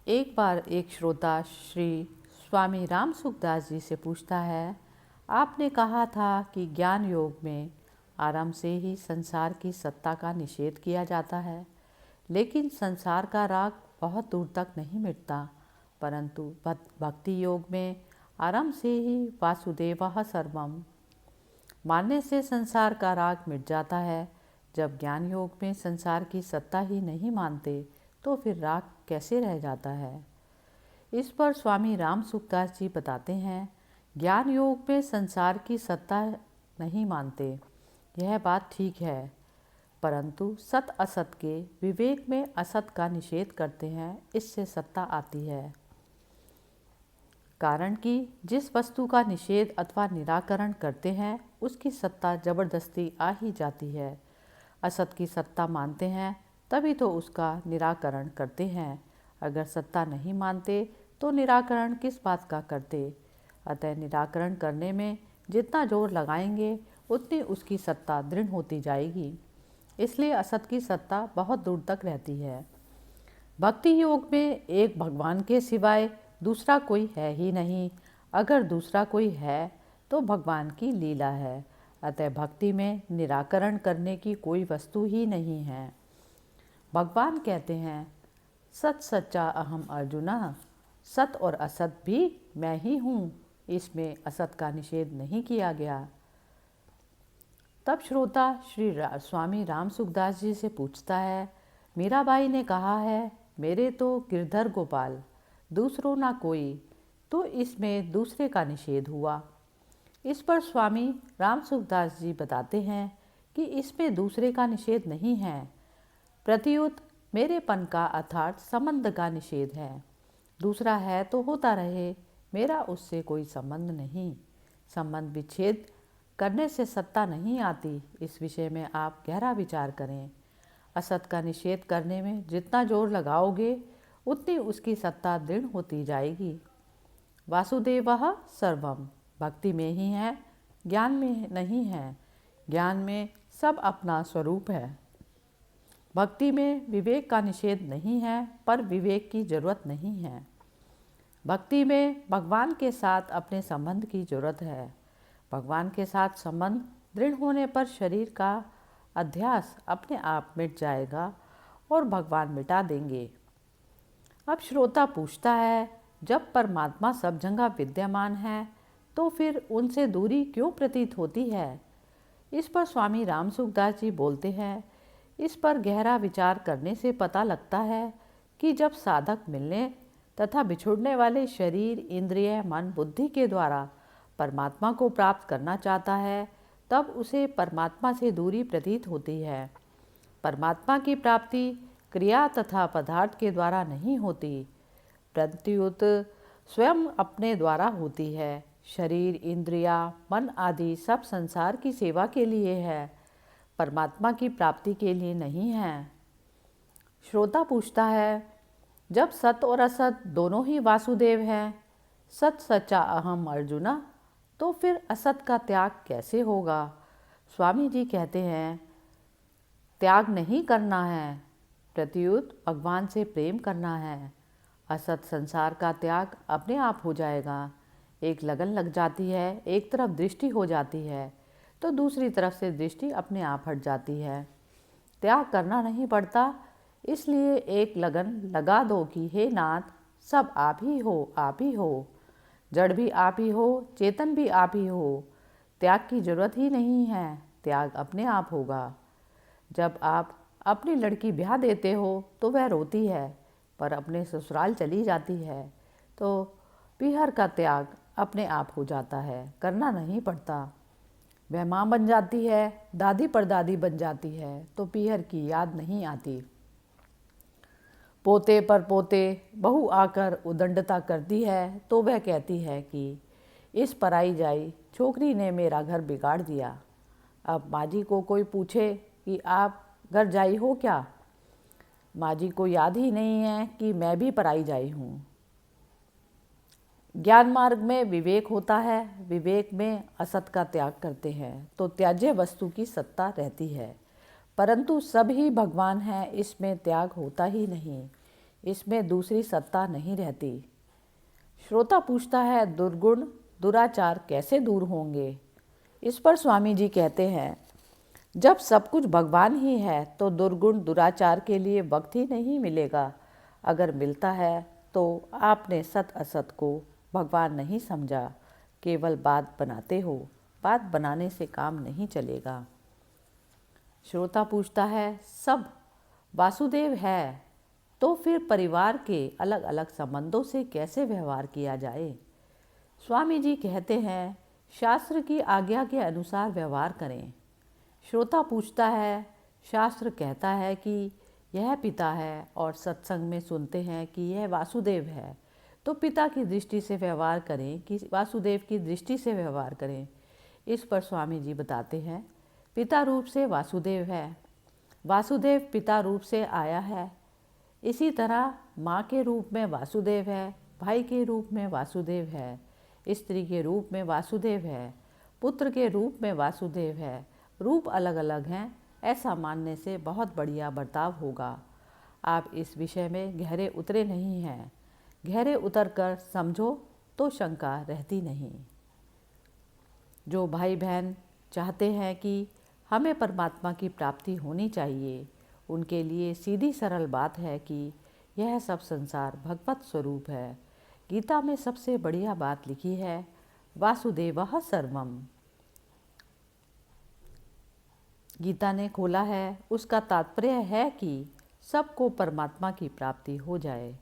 एक बार एक श्रोता श्री स्वामी राम सुखदास जी से पूछता है, आपने कहा था कि ज्ञान योग में आरंभ से ही संसार की सत्ता का निषेध किया जाता है, लेकिन संसार का राग बहुत दूर तक नहीं मिटता, परंतु भक्ति योग में आरंभ से ही वासुदेवः सर्वम मानने से संसार का राग मिट जाता है। जब ज्ञान योग में संसार की सत्ता ही नहीं मानते तो फिर राग कैसे रह जाता है। इस पर स्वामी राम सुखदास जी बताते हैं, ज्ञान योग में संसार की सत्ता नहीं मानते, यह बात ठीक है, परंतु सत असत के विवेक में असत का निषेध करते हैं, इससे सत्ता आती है। कारण कि जिस वस्तु का निषेध अथवा निराकरण करते हैं उसकी सत्ता जबरदस्ती आ ही जाती है। असत की सत्ता मानते हैं तभी तो उसका निराकरण करते हैं। अगर सत्ता नहीं मानते तो निराकरण किस बात का करते। अतः निराकरण करने में जितना जोर लगाएंगे उतनी उसकी सत्ता दृढ़ होती जाएगी। इसलिए असत की सत्ता बहुत दूर तक रहती है। भक्ति योग में एक भगवान के सिवाय दूसरा कोई है ही नहीं। अगर दूसरा कोई है तो भगवान की लीला है। अतः भक्ति में निराकरण करने की कोई वस्तु ही नहीं है। भगवान कहते हैं, सत सच्चा अहम अर्जुना, सत और असत भी मैं ही हूँ। इसमें असत का निषेध नहीं किया गया। तब श्रोता श्री स्वामी राम सुखदास जी से पूछता है, मीराबाई ने कहा है, मेरे तो गिरधर गोपाल, दूसरों ना कोई, तो इसमें दूसरे का निषेध हुआ। इस पर स्वामी राम सुखदास जी बताते हैं कि इसमें दूसरे का निषेध नहीं है, प्रत्युत मेरेपन का अर्थात संबंध का निषेध है। दूसरा है तो होता रहे, मेरा उससे कोई संबंध नहीं। संबंध विच्छेद करने से सत्ता नहीं आती। इस विषय में आप गहरा विचार करें। असत का निषेध करने में जितना जोर लगाओगे उतनी उसकी सत्ता दृढ़ होती जाएगी। वासुदेवः सर्वम भक्ति में ही है, ज्ञान में नहीं है। ज्ञान में सब अपना स्वरूप है। भक्ति में विवेक का निषेध नहीं है, पर विवेक की जरूरत नहीं है। भक्ति में भगवान के साथ अपने संबंध की जरूरत है। भगवान के साथ संबंध दृढ़ होने पर शरीर का अध्यास अपने आप मिट जाएगा और भगवान मिटा देंगे। अब श्रोता पूछता है, जब परमात्मा सब जगह विद्यमान है तो फिर उनसे दूरी क्यों प्रतीत होती है। इस पर स्वामी राम सुखदास जी बोलते हैं, इस पर गहरा विचार करने से पता लगता है कि जब साधक मिलने तथा बिछुड़ने वाले शरीर, इंद्रिय, मन, बुद्धि के द्वारा परमात्मा को प्राप्त करना चाहता है तब उसे परमात्मा से दूरी प्रतीत होती है। परमात्मा की प्राप्ति क्रिया तथा पदार्थ के द्वारा नहीं होती, प्रत्युत स्वयं अपने द्वारा होती है। शरीर, इंद्रिया, मन आदि सब संसार की सेवा के लिए है, परमात्मा की प्राप्ति के लिए नहीं है। श्रोता पूछता है, जब सत और असत दोनों ही वासुदेव हैं, सत सच्चा अहम अर्जुना, तो फिर असत का त्याग कैसे होगा। स्वामी जी कहते हैं, त्याग नहीं करना है, प्रत्युत भगवान से प्रेम करना है। असत संसार का त्याग अपने आप हो जाएगा। एक लगन लग जाती है, एक तरफ दृष्टि हो जाती है तो दूसरी तरफ से दृष्टि अपने आप हट जाती है। त्याग करना नहीं पड़ता, इसलिए एक लगन लगा दो कि हे नाथ, सब आप ही हो, आप ही हो। जड़ भी आप ही हो, चेतन भी आप ही हो। त्याग की जरूरत ही नहीं है, त्याग अपने आप होगा। जब आप अपनी लड़की ब्याह देते हो तो वह रोती है, पर अपने ससुराल चली जाती है तो पीहर का त्याग अपने आप हो जाता है, करना नहीं पड़ता। वह माँ बन जाती है, दादी परदादी बन जाती है तो पीहर की याद नहीं आती। पोते पर पोते बहू आकर उदंडता करती है तो वह कहती है कि इस पराई जाई छोकरी ने मेरा घर बिगाड़ दिया। अब माँ जी को कोई पूछे कि आप घर जाई हो क्या, माँ जी को याद ही नहीं है कि मैं भी पराई जाई हूँ। ज्ञान मार्ग में विवेक होता है, विवेक में असत का त्याग करते हैं तो त्याज्य वस्तु की सत्ता रहती है, परंतु सब ही भगवान है, इसमें त्याग होता ही नहीं। इसमें दूसरी सत्ता नहीं रहती। श्रोता पूछता है, दुर्गुण दुराचार कैसे दूर होंगे? इस पर स्वामी जी कहते हैं, जब सब कुछ भगवान ही है तो दुर्गुण दुराचार के लिए वक्त ही नहीं मिलेगा। अगर मिलता है तो आपने सत असत को भगवान नहीं समझा, केवल बात बनाते हो। बात बनाने से काम नहीं चलेगा। श्रोता पूछता है, सब वासुदेव है तो फिर परिवार के अलग अलग संबंधों से कैसे व्यवहार किया जाए? स्वामी जी कहते हैं, शास्त्र की आज्ञा के अनुसार व्यवहार करें। श्रोता पूछता है, शास्त्र कहता है कि यह पिता है और सत्संग में सुनते हैं कि यह वासुदेव है, तो पिता की दृष्टि से व्यवहार करें कि वासुदेव की दृष्टि से व्यवहार करें? इस पर स्वामी जी बताते हैं, पिता रूप से वासुदेव है, वासुदेव पिता रूप से आया है। इसी तरह माँ के रूप में वासुदेव है, भाई के रूप में वासुदेव है, स्त्री के रूप में वासुदेव है, पुत्र के रूप में वासुदेव है। रूप अलग अलग हैं, ऐसा मानने से बहुत बढ़िया बर्ताव होगा। आप इस विषय में गहरे उतरे नहीं हैं। गहरे उतर कर समझो तो शंका रहती नहीं। जो भाई बहन चाहते हैं कि हमें परमात्मा की प्राप्ति होनी चाहिए, उनके लिए सीधी सरल बात है कि यह सब संसार भगवत स्वरूप है। गीता में सबसे बढ़िया बात लिखी है, वासुदेवः सर्वम। गीता ने खोला है, उसका तात्पर्य है कि सबको परमात्मा की प्राप्ति हो जाए।